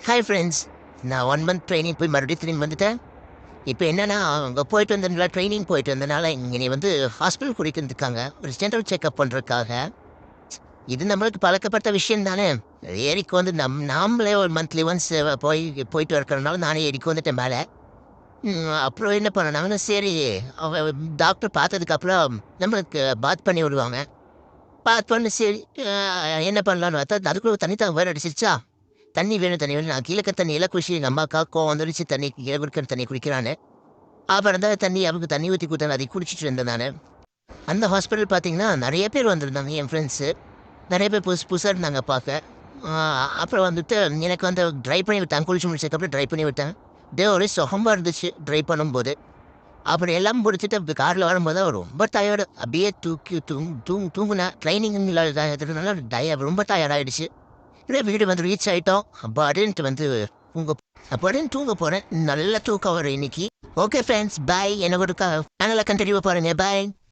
Hi friends. நான் 1 month training போய் மறுபடியும் திரும்பி வந்துட்டேன். இப்போ என்னன்னா, அங்கே போயிட்டு வந்ததுனால ட்ரெயினிங் போயிட்டு வந்தனால இங்கே வந்து ஹாஸ்பிட்டல் கூட்டிட்டு வந்துருக்காங்க. ஒரு ஜென்ரல் செக்கப் பண்ணுறதுக்காக. இது நம்மளுக்கு பழக்கப்பட்ட விஷயம் தானே. ஏரிக்கு வந்து நாமளே ஒரு மந்த்லி ஒன்ஸ் போயிட்டு இருக்கிறனால நானே ஏரிக்கு வந்துட்டேன் மேலே. அப்புறம் என்ன பண்ணாங்கன்னா, சரி அவ டாக்டர் பார்த்ததுக்கப்புறம் நம்மளுக்கு பாத் பண்ணி விடுவாங்க. பாத் பண்ணி சரி என்ன பண்ணலான்னு பார்த்தா, அதுக்குள்ள தண்ணி தாகம் வேறு அடிச்சிருச்சா. தண்ணி வேணும், தண்ணி வேணும். நான் கீழ இருக்க தண்ணியெல்லாம் குடிச்சு எங்க அம்மாவுக்கா கோவம் வந்துருச்சு. தண்ணி கீழ குடிக்கிற தண்ணி குடிக்கிறான்னு. அப்புறம் தான் தண்ணி அவருக்கு தண்ணி ஊத்தி குடுத்தாங்க. அதை குடிச்சிட்டு இருந்தேன் நானு. அந்த ஹாஸ்பிட்டல் பார்த்தீங்கன்னா, நெறைய பேர் வந்திருந்தாங்க என் ஃப்ரெண்ட்ஸு. நெறைய பேர் புதுசு புதுசா இருந்தாங்க பாக்க. ஆ அப்புறம் வந்துட்டு எனக்கு வந்து ட்ரை பண்ணி விட்டாங்க. குளிச்சு முடிச்சதுக்கப்புறம் ட்ரை பண்ணி விட்டாங்க. ஒரே சுகமா இருந்துச்சு ட்ரை பண்ணும்போது. அப்புறம் எல்லாம் முடிச்சுட்டு அப்படி கார்ல வரும்போது தான் ரொம்ப டயர்டு. அப்படியே தூக்கி தூங்குனேன். ட்ரெயினிங் இல்லாததுனால ரொம்ப டயர்ட் ஆயிடுச்சு. இப்படியே வீடு வந்து ரீச் ஆயிட்டோம். அப்பாடின்ட்டு வந்து தூங்க அப்பாடின்னு தூங்க போறேன். நல்ல தூக்கம் வரும் இன்னைக்கு. ஓகே ஃப்ரெண்ட்ஸ், பாய். எனக்கு ஒரு சேனலை கண்டினியூ பாருங்க. பாய்.